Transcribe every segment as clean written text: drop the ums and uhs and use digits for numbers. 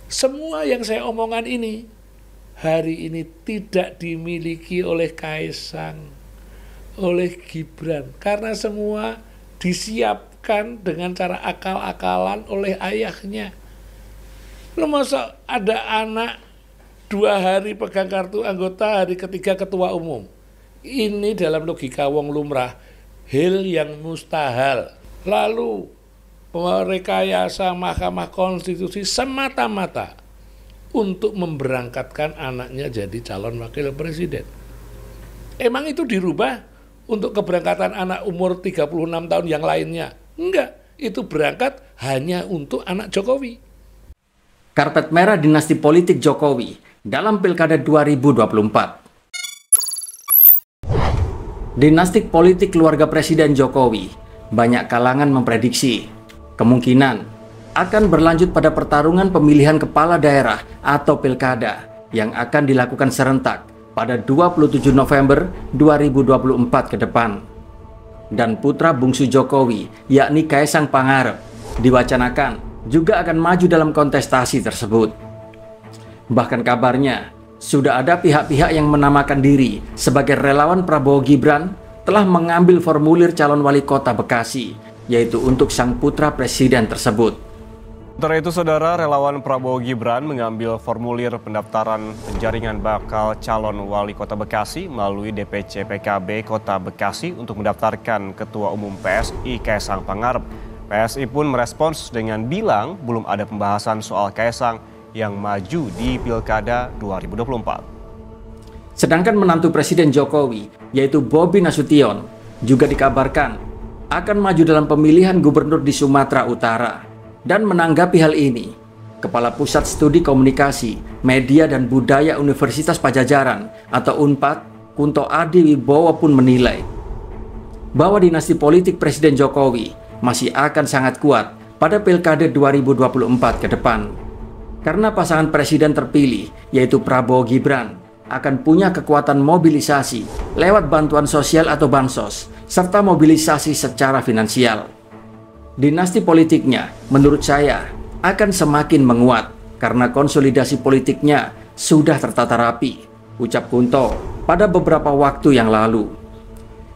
Semua yang saya omongkan ini hari ini tidak dimiliki oleh Kaisang, oleh Gibran, karena semua disiapkan dengan cara akal-akalan oleh ayahnya. Lu masa ada anak 2 hari pegang kartu anggota, hari ketiga ketua umum? Ini dalam logika wong lumrah hal yang mustahil. Lalu merekayasa Mahkamah Konstitusi semata-mata untuk memberangkatkan anaknya jadi calon wakil presiden. Emang itu dirubah untuk keberangkatan anak umur 36 tahun yang lainnya? Enggak, itu berangkat hanya untuk anak Jokowi. Karpet merah dinasti politik Jokowi dalam Pilkada 2024. Dinasti politik keluarga Presiden Jokowi, banyak kalangan memprediksi kemungkinan akan berlanjut pada pertarungan pemilihan kepala daerah atau pilkada yang akan dilakukan serentak pada 27 November 2024 ke depan. Dan putra bungsu Jokowi, yakni Kaisang Pangarep, diwacanakan juga akan maju dalam kontestasi tersebut. Bahkan kabarnya, sudah ada pihak-pihak yang menamakan diri sebagai relawan Prabowo Gibran telah mengambil formulir calon wali kota Bekasi, yaitu untuk sang putra presiden tersebut. Sementara itu, saudara, relawan Prabowo Gibran mengambil formulir pendaftaran penjaringan bakal calon wali kota Bekasi melalui DPC PKB Kota Bekasi untuk mendaftarkan Ketua Umum PSI Kaisang Pangarep. PSI pun merespons dengan bilang belum ada pembahasan soal Kaisang yang maju di Pilkada 2024. Sedangkan menantu Presiden Jokowi, yaitu Bobi Nasution, juga dikabarkan akan maju dalam pemilihan gubernur di Sumatera Utara. Dan menanggapi hal ini, Kepala Pusat Studi Komunikasi, Media dan Budaya Universitas Padjadjaran atau UNPAD, Kunto Adi Wibowo pun menilai bahwa dinasti politik Presiden Jokowi masih akan sangat kuat pada Pilkada 2024 ke depan. Karena pasangan presiden terpilih, yaitu Prabowo Gibran, akan punya kekuatan mobilisasi lewat bantuan sosial atau bansos, serta mobilisasi secara finansial. Dinasti politiknya, menurut saya, akan semakin menguat karena konsolidasi politiknya sudah tertata rapi, ucap Kunto pada beberapa waktu yang lalu.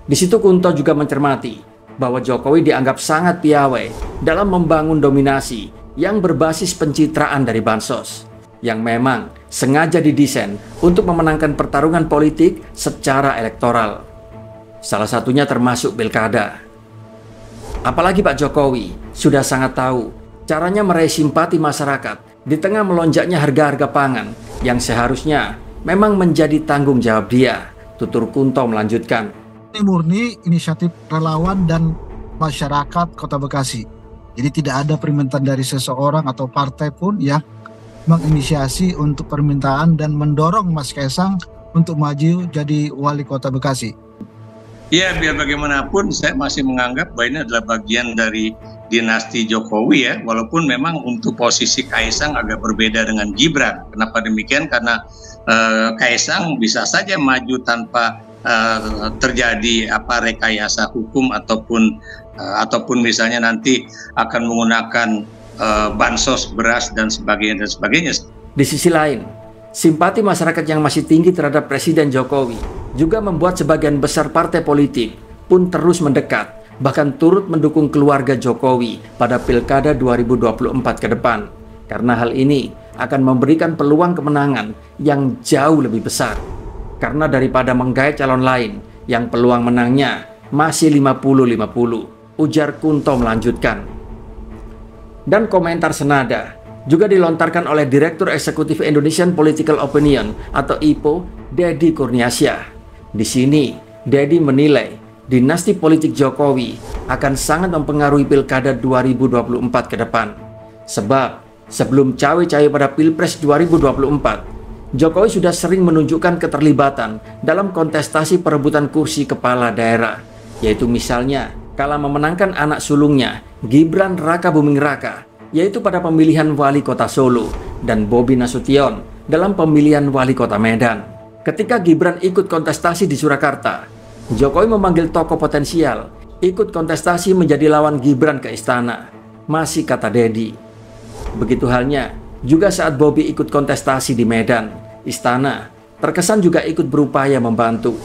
Di situ Kunto juga mencermati bahwa Jokowi dianggap sangat piawai dalam membangun dominasi yang berbasis pencitraan dari bansos, yang memang sengaja didesain untuk memenangkan pertarungan politik secara elektoral. Salah satunya termasuk pilkada. Apalagi Pak Jokowi sudah sangat tahu caranya meraih simpati masyarakat di tengah melonjaknya harga-harga pangan yang seharusnya memang menjadi tanggung jawab dia, tutur Kunto melanjutkan. Ini murni inisiatif relawan dan masyarakat Kota Bekasi. Jadi tidak ada permintaan dari seseorang atau partai pun yang menginisiasi untuk permintaan dan mendorong Mas Kaisang untuk maju jadi wali Kota Bekasi. Ya, biar bagaimanapun saya masih menganggap bahwa ini adalah bagian dari dinasti Jokowi ya, walaupun memang untuk posisi Kaisang agak berbeda dengan Gibran. Kenapa demikian? Karena Kaisang bisa saja maju tanpa terjadi rekayasa hukum ataupun misalnya nanti akan menggunakan bansos beras dan sebagainya. Di sisi lain, simpati masyarakat yang masih tinggi terhadap Presiden Jokowi juga membuat sebagian besar partai politik pun terus mendekat, bahkan turut mendukung keluarga Jokowi pada Pilkada 2024 ke depan. Karena hal ini akan memberikan peluang kemenangan yang jauh lebih besar. Karena daripada menggait calon lain yang peluang menangnya masih 50-50, ujar Kunto melanjutkan. Dan komentar senada juga dilontarkan oleh Direktur Eksekutif Indonesian Political Opinion atau IPO, Deddy Kurniasyah. Di sini, Deddy menilai dinasti politik Jokowi akan sangat mempengaruhi Pilkada 2024 ke depan. Sebab sebelum cawe-cawe pada Pilpres 2024, Jokowi sudah sering menunjukkan keterlibatan dalam kontestasi perebutan kursi kepala daerah, yaitu misalnya kala memenangkan anak sulungnya Gibran Rakabuming Raka, yaitu pada pemilihan wali kota Solo, dan Bobi Nasution dalam pemilihan wali kota Medan. Ketika Gibran ikut kontestasi di Surakarta, Jokowi memanggil tokoh potensial ikut kontestasi menjadi lawan Gibran ke istana, masih kata Deddy. Begitu halnya Juga saat Bobi ikut kontestasi di Medan, istana terkesan juga ikut berupaya membantu.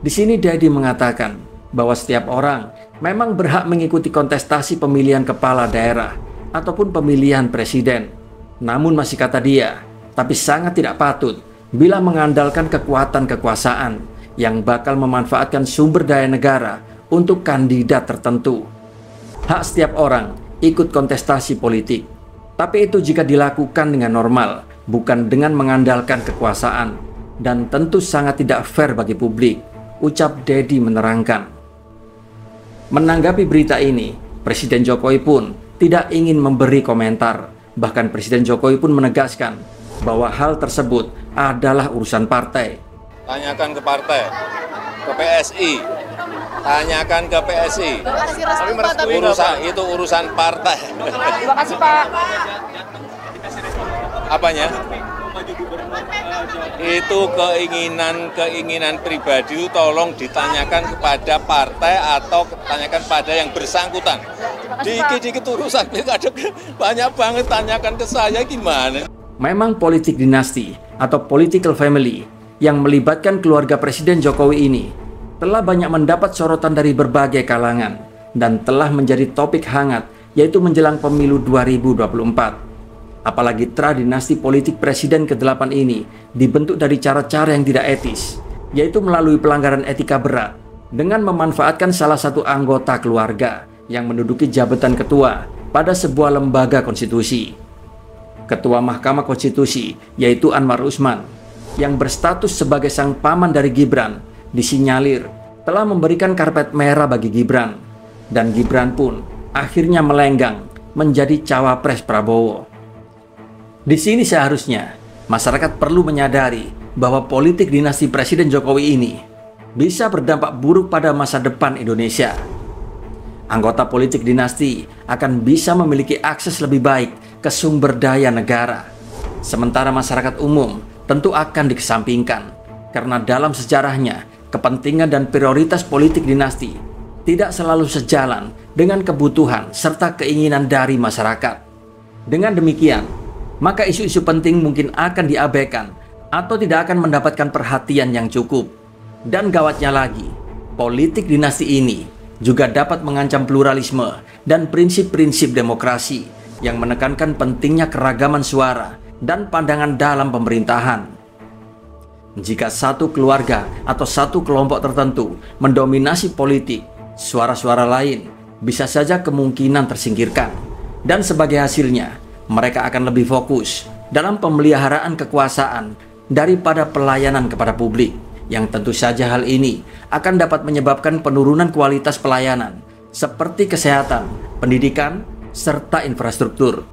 Di sini Dedi mengatakan bahwa setiap orang memang berhak mengikuti kontestasi pemilihan kepala daerah ataupun pemilihan presiden. Namun masih kata dia, tapi sangat tidak patut bila mengandalkan kekuatan kekuasaan yang bakal memanfaatkan sumber daya negara untuk kandidat tertentu. Hak setiap orang ikut kontestasi politik, tapi itu jika dilakukan dengan normal, bukan dengan mengandalkan kekuasaan, dan tentu sangat tidak fair bagi publik, ucap Dedi menerangkan. Menanggapi berita ini, Presiden Jokowi pun tidak ingin memberi komentar. Bahkan Presiden Jokowi pun menegaskan bahwa hal tersebut adalah urusan partai. Tanyakan ke partai, ke PSI, tanyakan ke PSI. Itu urusan partai. Terima kasih Pak. Apanya? Itu keinginan pribadi itu tolong ditanyakan kepada partai atau tanyakan pada yang bersangkutan. Dikit-dikit urusan pilkada banyak banget, tanyakan ke saya gimana. Memang politik dinasti atau political family yang melibatkan keluarga Presiden Jokowi ini telah banyak mendapat sorotan dari berbagai kalangan dan telah menjadi topik hangat, yaitu menjelang pemilu 2024. Apalagi dinasti politik Presiden ke-8 ini dibentuk dari cara-cara yang tidak etis, yaitu melalui pelanggaran etika berat dengan memanfaatkan salah satu anggota keluarga yang menduduki jabatan ketua pada sebuah lembaga konstitusi. Ketua Mahkamah Konstitusi, yaitu Anwar Usman, yang berstatus sebagai sang paman dari Gibran, disinyalir telah memberikan karpet merah bagi Gibran, dan Gibran pun akhirnya melenggang menjadi cawapres Prabowo. Di sini seharusnya masyarakat perlu menyadari bahwa politik dinasti Presiden Jokowi ini bisa berdampak buruk pada masa depan Indonesia. Anggota politik dinasti akan bisa memiliki akses lebih baik ke sumber daya negara, sementara masyarakat umum tentu akan dikesampingkan karena dalam sejarahnya kepentingan dan prioritas politik dinasti tidak selalu sejalan dengan kebutuhan serta keinginan dari masyarakat. Dengan demikian, maka isu-isu penting mungkin akan diabaikan atau tidak akan mendapatkan perhatian yang cukup. Dan gawatnya lagi, politik dinasti ini juga dapat mengancam pluralisme dan prinsip-prinsip demokrasi yang menekankan pentingnya keragaman suara dan pandangan dalam pemerintahan. Jika satu keluarga atau satu kelompok tertentu mendominasi politik, suara-suara lain bisa saja kemungkinan tersingkirkan. Dan sebagai hasilnya, mereka akan lebih fokus dalam pemeliharaan kekuasaan daripada pelayanan kepada publik, yang tentu saja hal ini akan dapat menyebabkan penurunan kualitas pelayanan seperti kesehatan, pendidikan, serta infrastruktur.